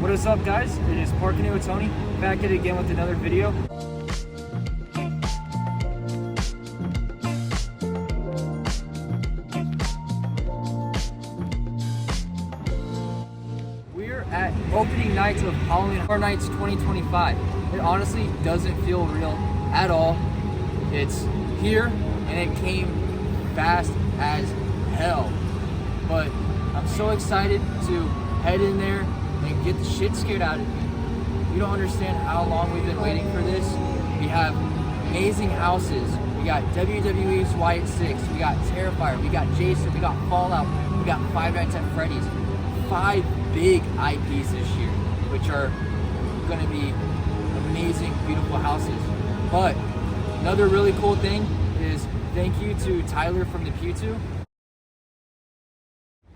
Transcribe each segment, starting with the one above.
What is up, guys? It is Parking with Tony, back at it again with another video. We're at opening nights of Halloween Horror Nights 2025. It honestly doesn't feel real at all. It's here and it came fast as hell. But I'm so excited to head in there and get the shit scared out of me. You don't understand how long we've been waiting for this. We have amazing houses. We got WWE's Wyatt 6, we got Terrifier, we got Jason, we got Fallout, we got Five Nights at Freddy's. 5 big IPs this year, which are gonna be amazing, beautiful houses. But another really cool thing is thank you to Tyler from the Pew2.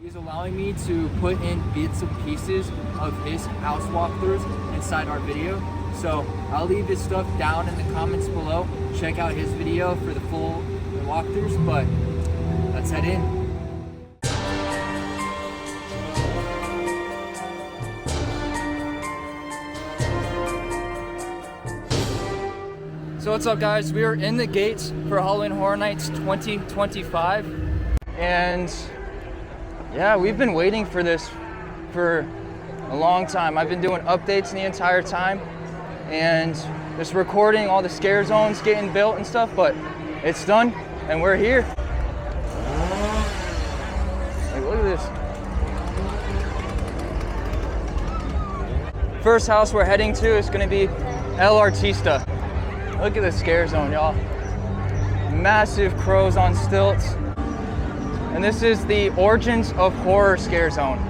He's allowing me to put in bits and pieces of his house walkthroughs inside our video. So I'll leave his stuff down in the comments below. Check out his video for the full walkthroughs, but let's head in. So what's up, guys? We are in the gates for Halloween Horror Nights 2025, and yeah, we've been waiting for this for a long time. I've been doing updates the entire time and just recording all the scare zones getting built and stuff, but it's done and we're here. Like, look at this. First house we're heading to is gonna be Artista. Look at the scare zone, y'all. Massive crows on stilts. And this is the Origins of Horror scare zone.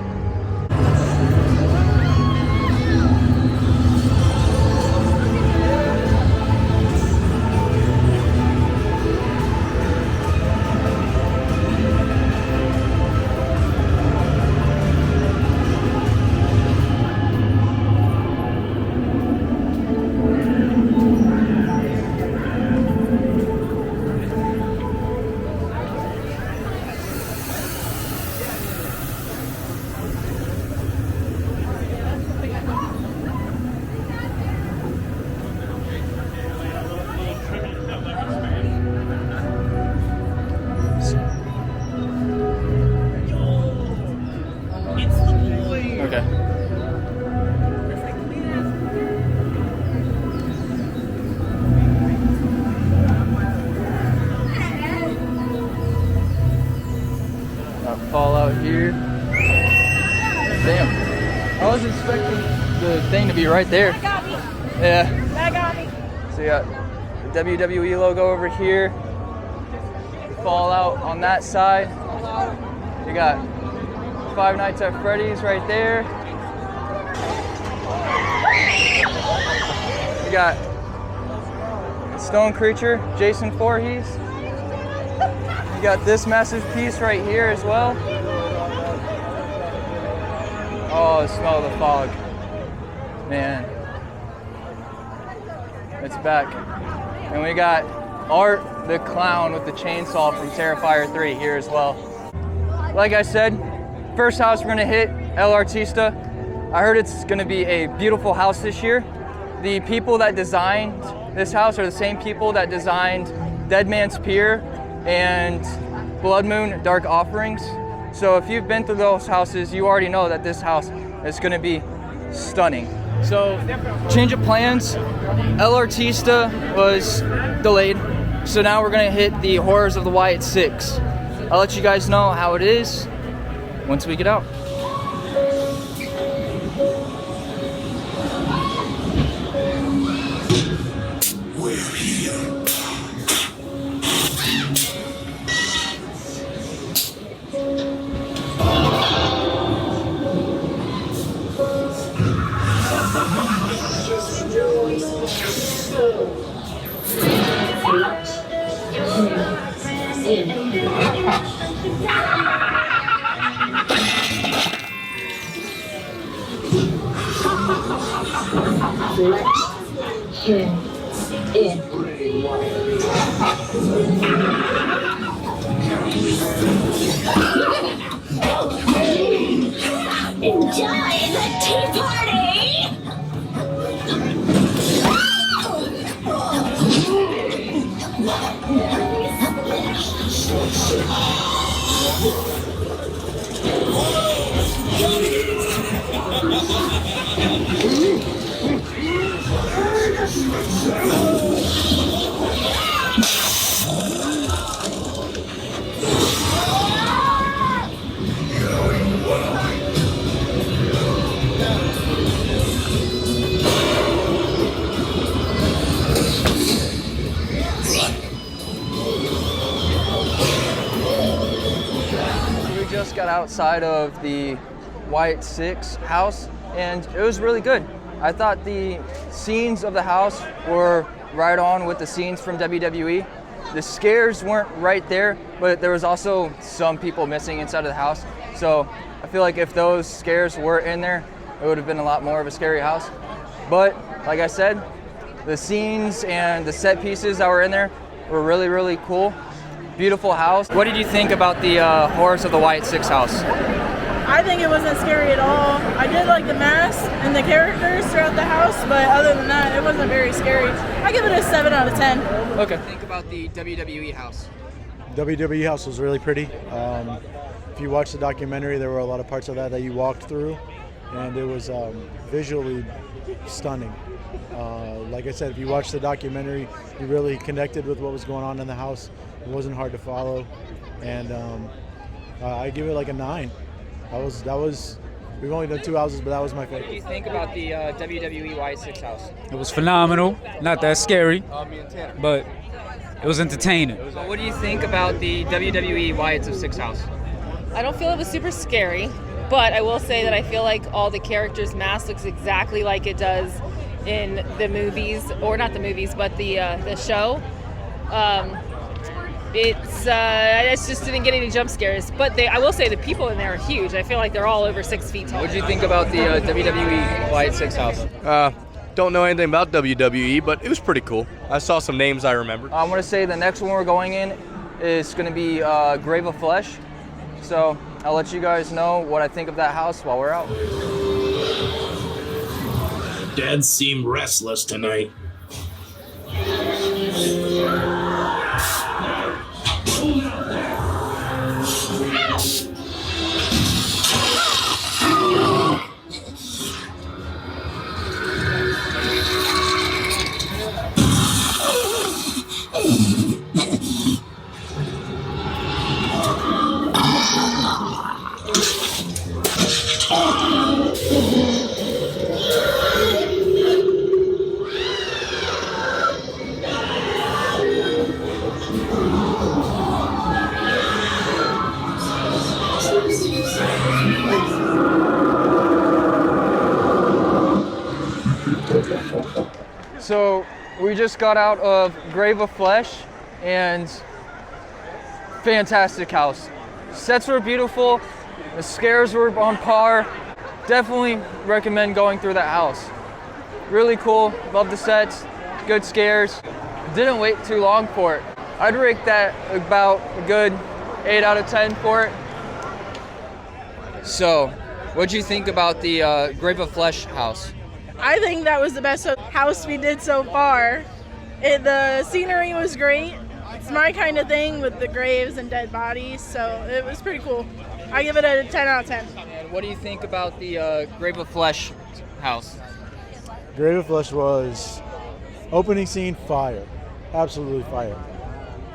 Fallout here. Damn. I was expecting the thing to be right there. That got me. Yeah. That got me. So you got the WWE logo over here. Fallout on that side. You got Five Nights at Freddy's right there. You got Stone Creature, Jason Voorhees. You got this massive piece right here as well. Oh, smell the fog. Man. It's back. And we got Art the Clown with the chainsaw from Terrifier 3 here as well. Like I said, first house we're gonna hit, Artista. I heard it's gonna be a beautiful house this year. The people that designed this house are the same people that designed Dead Man's Pier and Blood Moon Dark Offerings. So if you've been through those houses, you already know that this house is gonna be stunning. So change of plans, Artista was delayed. So now we're gonna hit the Horrors of the Wyatt 6. I'll let you guys know how it is once we get out. Enjoy the tea party! Just got outside of the White 6 house and it was really good. I thought the scenes of the house were right on with the scenes from WWE. The scares weren't right there, but there was also some people missing inside of the house. So I feel like if those scares were in there, it would have been a lot more of a scary house. But like I said, the scenes and the set pieces that were in there were really, really cool. Beautiful house. What did you think about the Horrors of the White 6 house? I think it wasn't scary at all. I did like the mask and the characters throughout the house, but other than that, it wasn't very scary. I give it a 7 out of 10. Okay. Think about the WWE house. WWE house was really pretty. If you watch the documentary, there were a lot of parts of that you walked through, and it was visually stunning. Like I said, if you watch the documentary, you really connected with what was going on in the house. It wasn't hard to follow, and I give it like a 9. That was. We've only done 2 houses, but that was my favorite. What do you think about the WWE White 6 house? It was phenomenal. Not that scary, but it was entertaining. So what do you think about the WWE Whites of 6 house? I don't feel it was super scary, but I will say that I feel like all the characters' mask looks exactly like it does in the movies, or not the movies, but the show. It's just didn't get any jump scares, but I will say the people in there are huge. I feel like they're all over 6 feet tall. What do you think about the WWE White 6 house? Don't know anything about WWE, but it was pretty cool. I saw some names I remembered. I want to say the next one we're going in is going to be Grave of Flesh. So I'll let you guys know what I think of that house while we're out. Dad seemed restless tonight. So we just got out of Grave of Flesh and fantastic house. Sets were beautiful, the scares were on par. Definitely recommend going through that house. Really cool, love the sets, good scares. Didn't wait too long for it. I'd rate that about a good 8 out of 10 for it. So, what'd you think about the Grave of Flesh house? I think that was the best house we did so far. The scenery was great. It's my kind of thing with the graves and dead bodies, so it was pretty cool. I give it a 10 out of 10. And what do you think about the Grave of Flesh house? Grave of Flesh was opening scene fire, absolutely fire.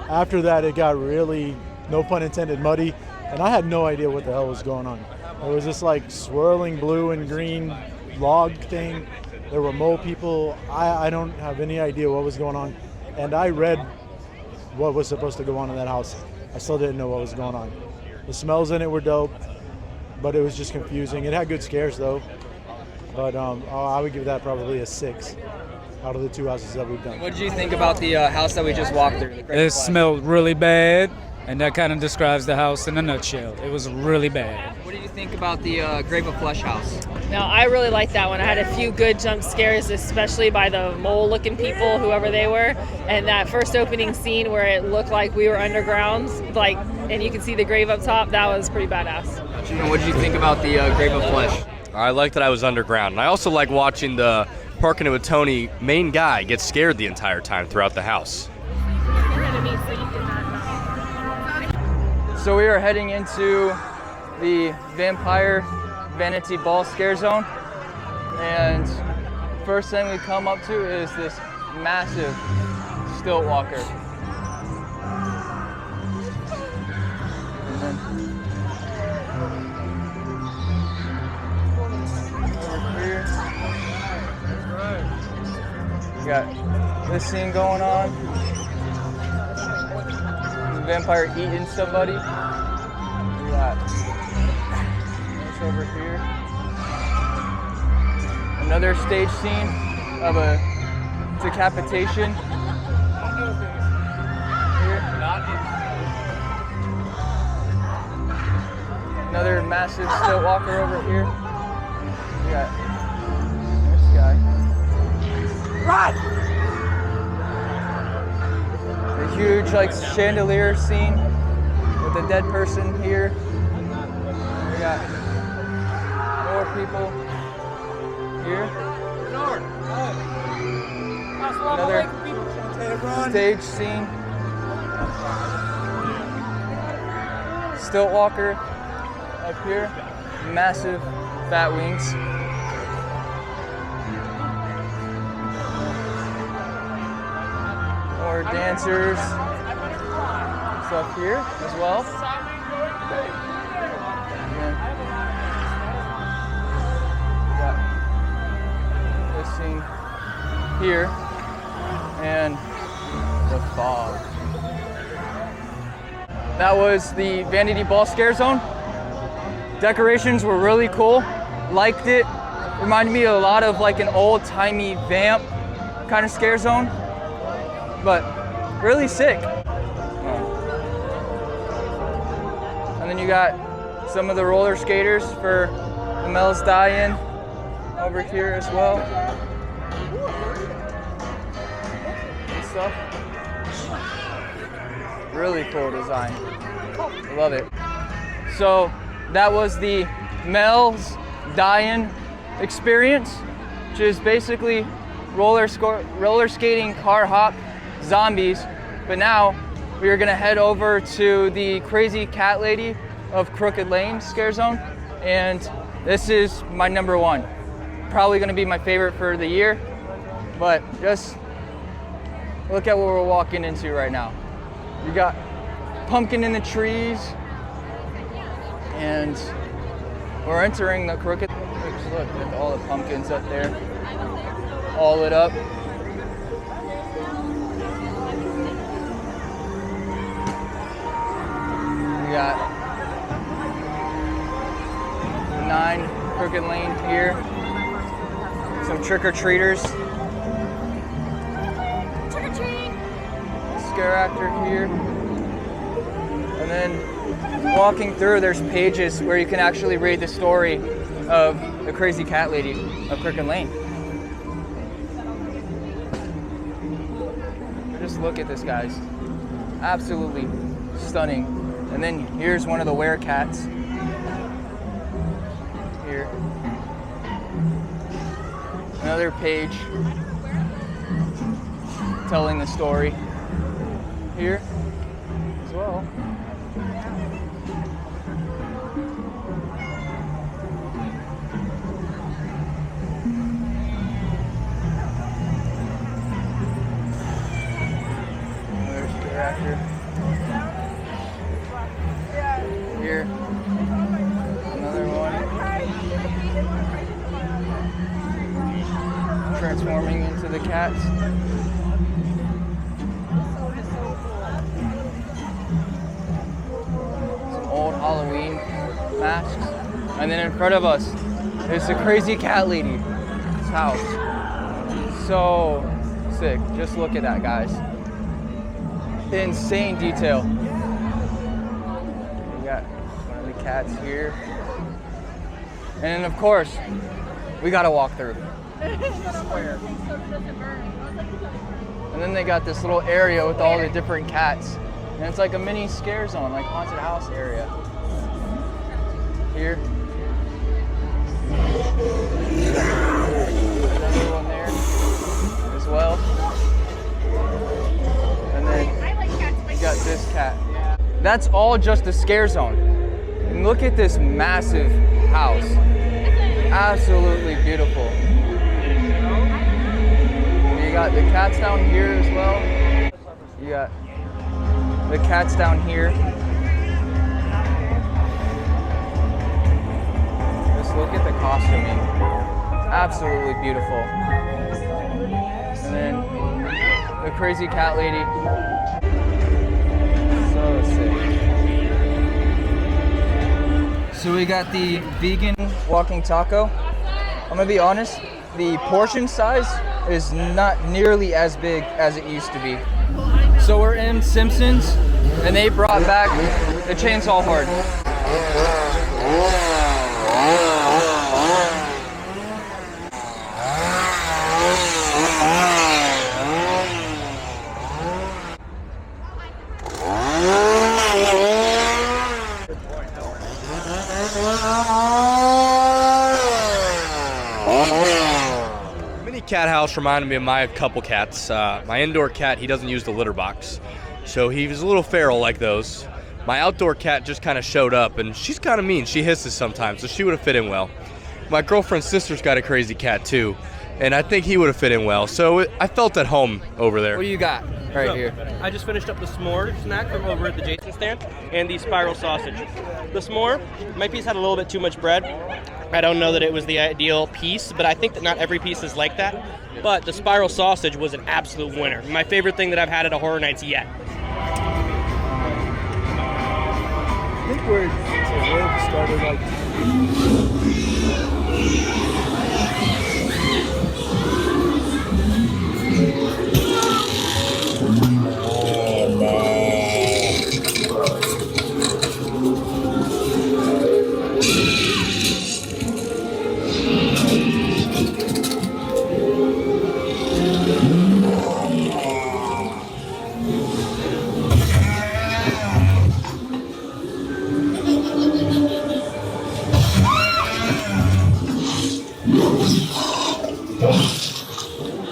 After that, it got really, no pun intended, muddy, and I had no idea what the hell was going on. It was this like swirling blue and green log thing. There were mole people. I don't have any idea what was going on, and I read what was supposed to go on in that house. I still didn't know what was going on. The smells in it were dope, but it was just confusing. It had good scares though, but I would give that probably a 6 out of the 2 houses that we've done. What did you think about the house that we just walked through? It smelled really bad, and that kind of describes the house in a nutshell. It was really bad. What did you think about the Grave of Flesh house? Now, I really liked that one. I had a few good jump scares, especially by the mole-looking people, whoever they were. And that first opening scene where it looked like we were underground, and you could see the grave up top, that was pretty badass. And what did you think about the Grave of Flesh? I liked that I was underground. And I also like watching the Parking It With Tony main guy get scared the entire time throughout the house. So we are heading into the Vampire Vanity Ball Scare Zone. And first thing we come up to is this massive stilt walker. And then over here, we got this scene going on. The vampire eating somebody. We got this over here. Another stage scene of a decapitation. Here. Another massive stilt walker over here. We got this guy. Run! A huge like chandelier scene with a dead person here. We got more people here. Another stage scene. Stilt walker up here. Massive bat wings. More dancers. Stuff here as well. Scene here and the fog. That was the Vanity Ball Scare Zone. Decorations were really cool. Liked it. Reminded me a lot of like an old-timey vamp kind of scare zone, but really sick. And then you got some of the roller skaters for the Mel's Die-In over here as well. Stuff. Really cool design. Love it. So that was the Mel's Die-In experience, which is basically roller skating, car hop, zombies. But now we are gonna head over to the Crazy Cat Lady of Crooked Lane Scare Zone, and this is my number one. Probably gonna be my favorite for the year, but just look at what we're walking into right now. You got pumpkin in the trees, and we're entering the Crooked. Just look at all the pumpkins up there, all lit up. We got 9 Crooked Lane here. Some trick-or-treaters. Scare actor here. And then walking through, there's pages where you can actually read the story of the Crazy Cat Lady of Crooked Lane. Just look at this, guys. Absolutely stunning. And then here's one of the werecats. Here. Another page telling the story here as well. There's the actor. Here. Another one. Transforming into the cats. Some old Halloween masks. And then in front of us is the Crazy Cat Lady's house. So sick. Just look at that, guys. Insane detail. We got one of the cats here. And then of course, we gotta walk through. And then they got this little area with all the different cats. And it's like a mini scare zone, like haunted house area. Here. Another one there as well. And then you got this cat. That's all just a scare zone. And look at this massive house. absolutely beautiful. You got the cats down here as well. You got the cats down here. Just look at the costuming. Absolutely beautiful. And then the crazy cat lady. So sick. So we got the vegan walking taco. I'm gonna be honest, the portion size is not nearly as big as it used to be. So we're in Simpsons, and they brought back the chainsaw horde. Cat house reminded me of my couple cats. My indoor cat, he doesn't use the litter box, so he was a little feral like those. My outdoor cat just kind of showed up, and she's kind of mean. She hisses sometimes, so she would have fit in well. My girlfriend's sister's got a crazy cat too, and I think he would have fit in well. So I felt at home over there. What do you got right here? I just finished up the s'more snack from over at the Jason stand and the spiral sausage. The s'more, my piece had a little bit too much bread. I don't know that it was the ideal piece, but I think that not every piece is like that. But the spiral sausage was an absolute winner. My favorite thing that I've had at a Horror Nights yet. I think where it started like.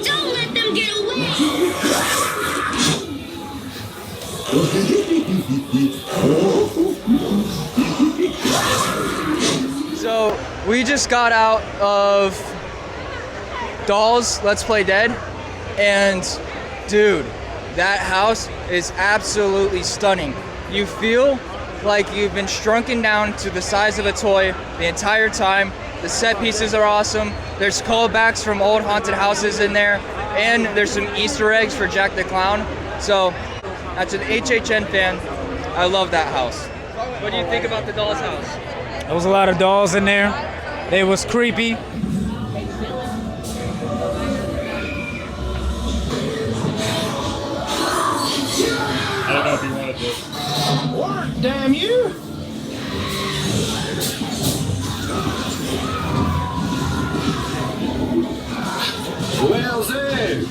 Don't let them get away! So we just got out of Dolls Let's Play Dead, and dude, that house is absolutely stunning. You feel like you've been shrunken down to the size of a toy the entire time. The set pieces are awesome. There's callbacks from old haunted houses in there, and there's some Easter eggs for Jack the Clown. So, as an HHN fan, I love that house. What do you think about the Doll's house? There was a lot of dolls in there. They was creepy. I don't know if you wanted this. What? Damn you! Well, then.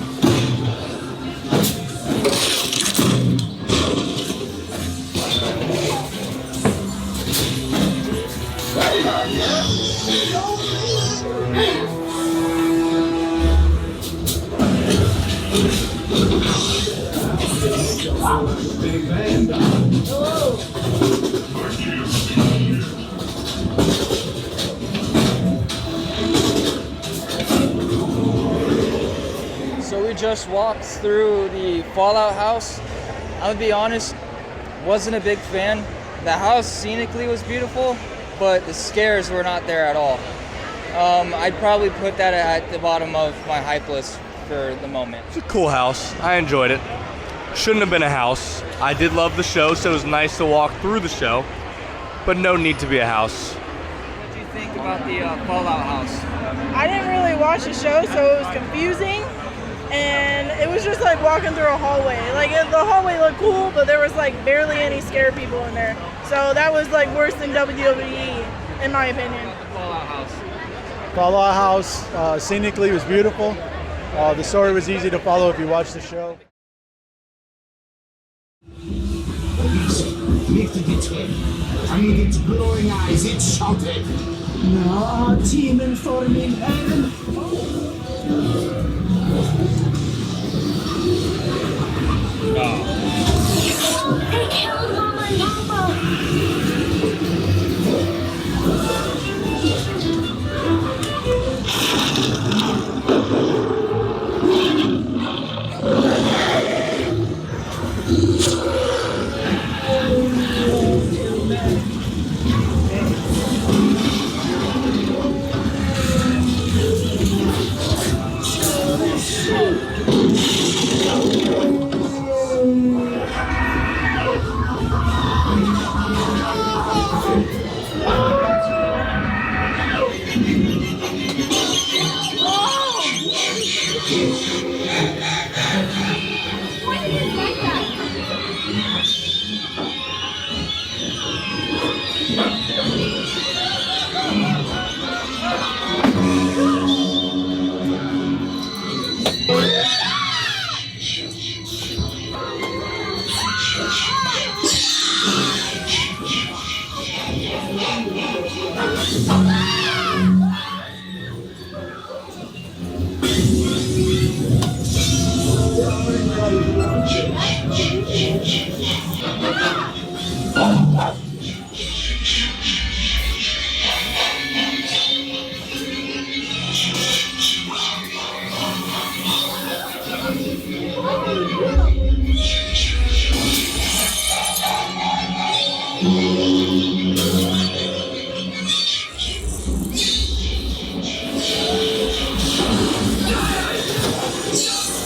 Big band. Hello. So we just walked through the Fallout house. I'm gonna be honest, wasn't a big fan. The house scenically was beautiful, but the scares were not there at all. I'd probably put that at the bottom of my hype list for the moment. It's a cool house. I enjoyed it. Shouldn't have been a house. I did love the show, so it was nice to walk through the show, but no need to be a house. What do you think about the Fallout house? I didn't really watch the show, so it was confusing. And it was just like walking through a hallway. Like the hallway looked cool, but there was like barely any scared people in there. So that was like worse than WWE, in my opinion. Fallout house. Fallout House, scenically was beautiful. The story was easy to follow if you watched the show. Lifted its head, and with its glowing eyes it shouted, "Now, demon form in heaven!" They killed Mama Yamba!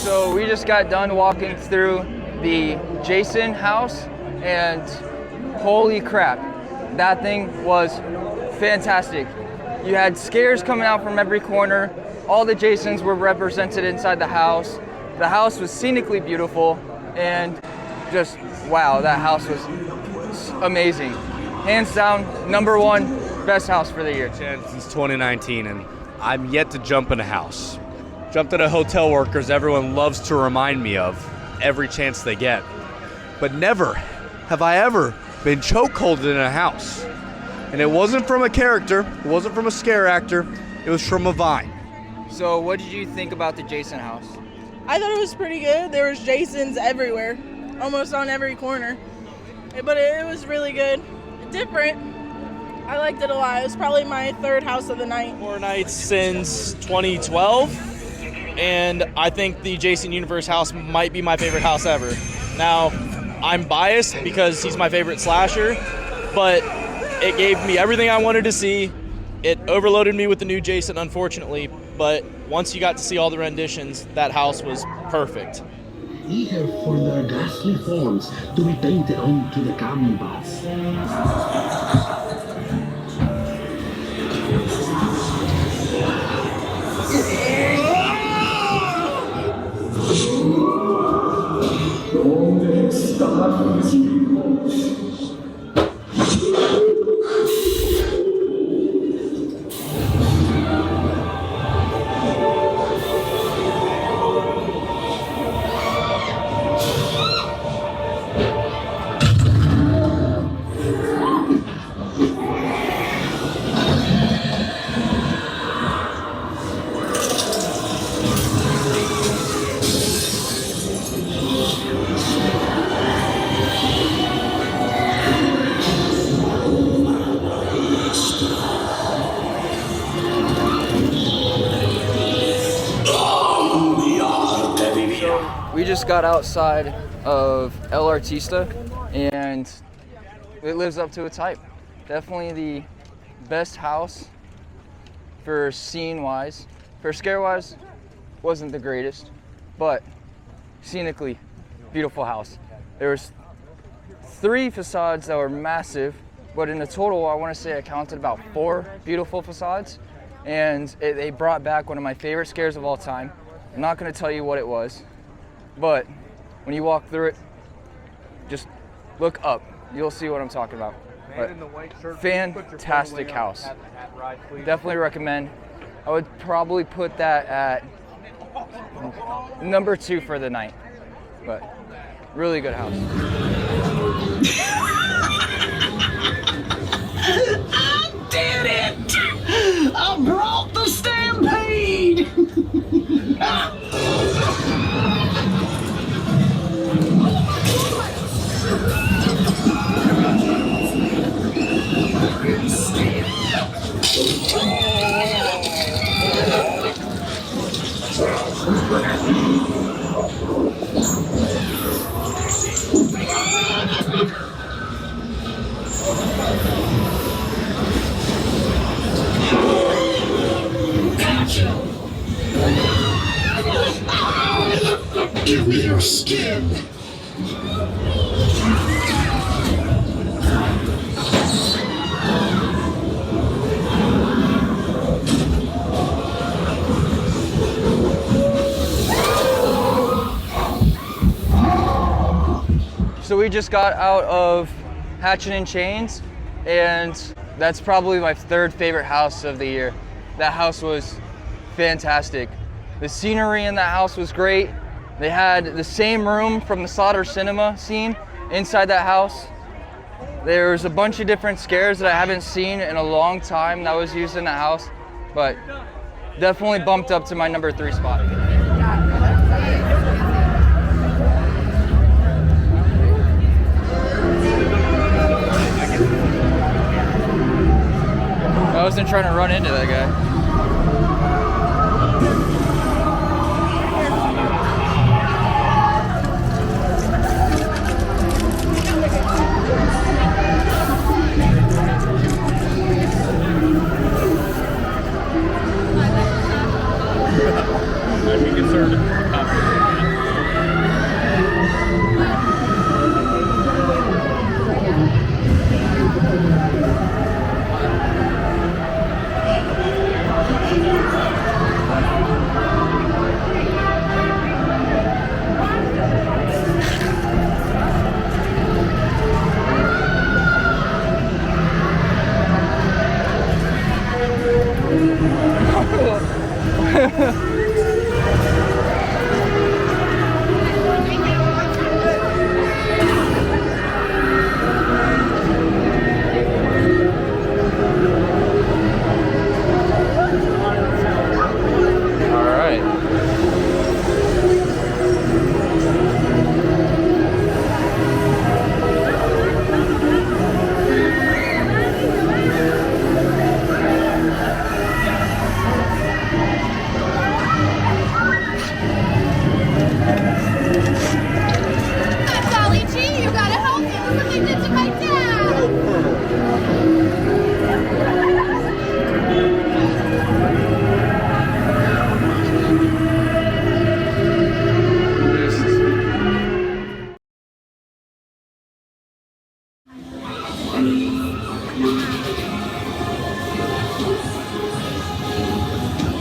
So we just got done walking through the Jason house, and holy crap, that thing was fantastic. You had scares coming out from every corner. All the Jasons were represented inside the house. The house was scenically beautiful, and just wow, that house was amazing. Hands down, #1 best house for the year. Since 2019, and I'm yet to jump in a house. Jumped at a hotel workers everyone loves to remind me of every chance they get. But never have I ever been chokeholded in a house. And it wasn't from a character, it wasn't from a scare actor, it was from a vine. So what did you think about the Jason house? I thought it was pretty good. There was Jasons everywhere, almost on every corner. But it was really good. Different. I liked it a lot. It was probably my third house of the night. 4 nights since 2012, and I think the Jason Universe house might be my favorite house ever. Now, I'm biased because he's my favorite slasher, but it gave me everything I wanted to see. It overloaded me with the new Jason, unfortunately, but once you got to see all the renditions, that house was perfect. Eager for their ghastly forms to be painted onto the canvas. ¿Dónde están mis hijos? We just got outside of El Artista, and it lives up to its hype. Definitely the best house for scene-wise. For scare-wise, wasn't the greatest, but scenically, beautiful house. There was 3 facades that were massive, but in the total, I want to say I counted about 4 beautiful facades, and they brought back one of my favorite scares of all time. I'm not going to tell you what it was, but when you walk through it, just look up. You'll see what I'm talking about. But fantastic house. Definitely recommend. I would probably put that at #2 for the night. But really good house. I did it! I brought the stampede! Give me your skin! So we just got out of Hatchet and Chains, and that's probably my third favorite house of the year. That house was fantastic. The scenery in that house was great. They had the same room from the Slaughter Cinema scene inside that house. There was a bunch of different scares that I haven't seen in a long time that was used in that house, but definitely bumped up to my number 3 spot. I wasn't trying to run into that guy. I'd be concerned if the cops were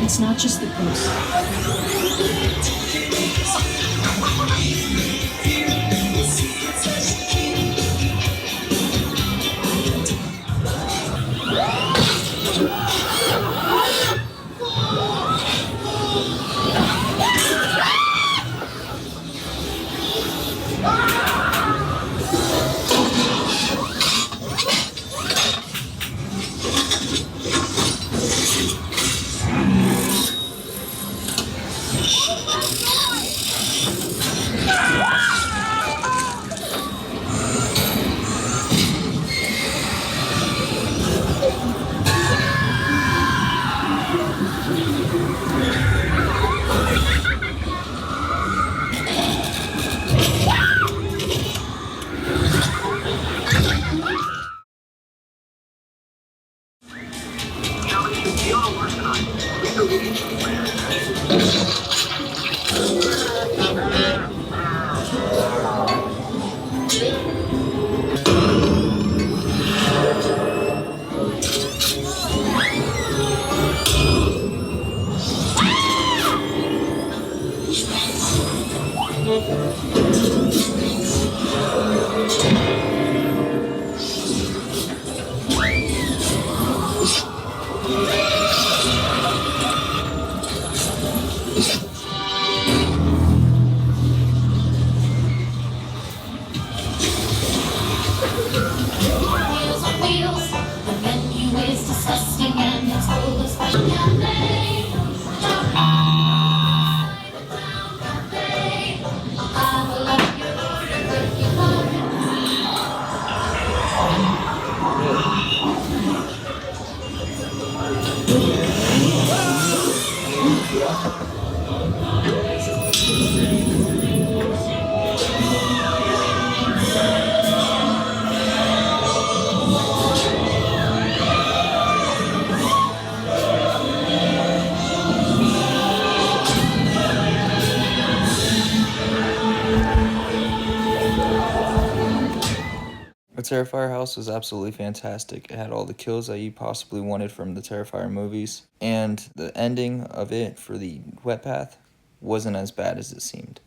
It's not just the ghost. Terrifier house was absolutely fantastic. It had all the kills that you possibly wanted from the Terrifier movies, and the ending of it for the wet path wasn't as bad as it seemed.